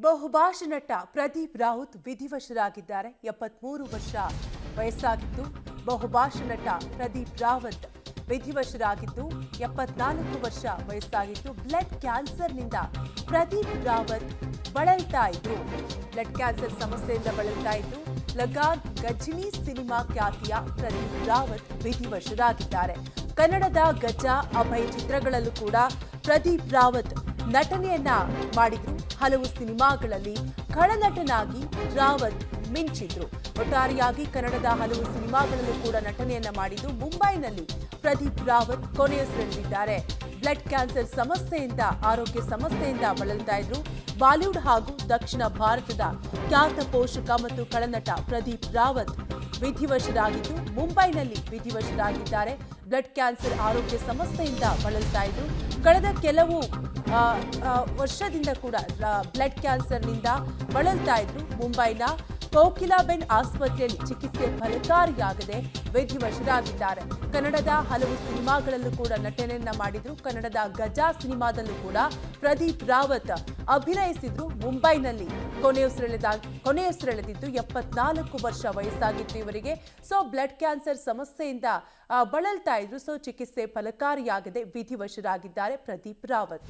ಬಹುಭಾಷಾ ನಟ ಪ್ರದೀಪ್ ರಾವುತ್ ವಿಧಿವಶರಾಗಿದ್ದಾರೆ. 73 ವರ್ಷ ವಯಸ್ಸಾಗಿದ್ದು ಬಹುಭಾಷಾ ನಟ ಪ್ರದೀಪ್ ರಾವತ್ ವಿಧಿವಶರಾಗಿದ್ದು 74 ವರ್ಷ ವಯಸ್ಸಾಗಿದ್ದು ಬ್ಲಡ್ ಕ್ಯಾನ್ಸರ್ನಿಂದ ಪ್ರದೀಪ್ ರಾವತ್ ಬಳಲ್ತಾ ಇದ್ರು. ಬ್ಲಡ್ ಕ್ಯಾನ್ಸರ್ ಸಮಸ್ಯೆಯಿಂದ ಬಳಲ್ತಾ ಇದ್ದು ಲಗಾನ್ ಗಜ್ನಿ ಸಿನಿಮಾ ಖ್ಯಾತಿಯ ಪ್ರದೀಪ್ ರಾವತ್ ವಿಧಿವಶರಾಗಿದ್ದಾರೆ. ಕನ್ನಡದ ಗಜ, ಅಭಯ್ ಚಿತ್ರಗಳಲ್ಲೂ ಕೂಡ ಪ್ರದೀಪ್ ರಾವತ್ ನಟನೆಯನ್ನ ಮಾಡಿದ್ರು. ಹಲವು ಸಿನಿಮಾಗಳಲ್ಲಿ ಖಳನಟನಾಗಿ ರಾವತ್ ಮಿಂಚಿದ್ರು. ಒಟ್ಟಾರೆಯಾಗಿ ಕನ್ನಡದ ಹಲವು ಸಿನಿಮಾಗಳಲ್ಲೂ ಕೂಡ ನಟನೆಯನ್ನ ಮಾಡಿದ್ದು ಮುಂಬೈನಲ್ಲಿ ಪ್ರದೀಪ್ ರಾವತ್ ಕೊನೆಯುಸಿರೆಳೆದಿದ್ದಾರೆ. ಬ್ಲಡ್ ಕ್ಯಾನ್ಸರ್ ಸಮಸ್ಯೆಯಿಂದ ಆರೋಗ್ಯ ಸಮಸ್ಯೆಯಿಂದ ಬಳಲ್ತಾ ಇದ್ರು. ಬಾಲಿವುಡ್ ಹಾಗೂ ದಕ್ಷಿಣ ಭಾರತದ ಖ್ಯಾತ ಪೋಷಕ ಮತ್ತು ಖಳನಟ ಪ್ರದೀಪ್ ರಾವತ್ ವಿಧಿವಶರಾಗಿದ್ದು ಮುಂಬೈನಲ್ಲಿ ವಿಧಿವಶರಾಗಿದ್ದಾರೆ. ಬ್ಲಡ್ ಕ್ಯಾನ್ಸರ್ ಆರೋಗ್ಯ ಸಮಸ್ಯೆಯಿಂದ ಬಳಲ್ತಾ ಇದ್ರು. ಕಳೆದ ಕೆಲವು ವರ್ಷದಿಂದ ಕೂಡ ಬ್ಲಡ್ ಕ್ಯಾನ್ಸರ್ನಿಂದ ಬಳಲ್ತಾ ಇದ್ರು. ಮುಂಬೈನ ಕೋಕಿಲಾಬೆನ್ ಆಸ್ಪತ್ರೆಯಲ್ಲಿ ಚಿಕಿತ್ಸೆ ಫಲಕಾರಿಯಾಗದೆ ವಿಧಿವಶರಾಗಿದ್ದಾರೆ. ಕನ್ನಡದ ಹಲವು ಸಿನಿಮಾಗಳಲ್ಲೂ ಕೂಡ ನಟನೆಯನ್ನ ಮಾಡಿದ್ರು. ಕನ್ನಡದ ಗಜ ಸಿನಿಮಾದಲ್ಲೂ ಕೂಡ ಪ್ರದೀಪ್ ರಾವತ್ ಅಭಿನಯಿಸಿದ್ರು. ಮುಂಬೈನಲ್ಲಿ ಕೊನೆಯುಸಿರೆಳೆದಿದ್ದು 74 ವರ್ಷ ವಯಸ್ಸಾಗಿತ್ತು ಇವರಿಗೆ. ಬ್ಲಡ್ ಕ್ಯಾನ್ಸರ್ ಸಮಸ್ಯೆಯಿಂದ ಬಳಲ್ತಾ ಇದ್ರು. ಚಿಕಿತ್ಸೆ ಫಲಕಾರಿಯಾಗದೆ ವಿಧಿವಶರಾಗಿದ್ದಾರೆ ಪ್ರದೀಪ್ ರಾವತ್.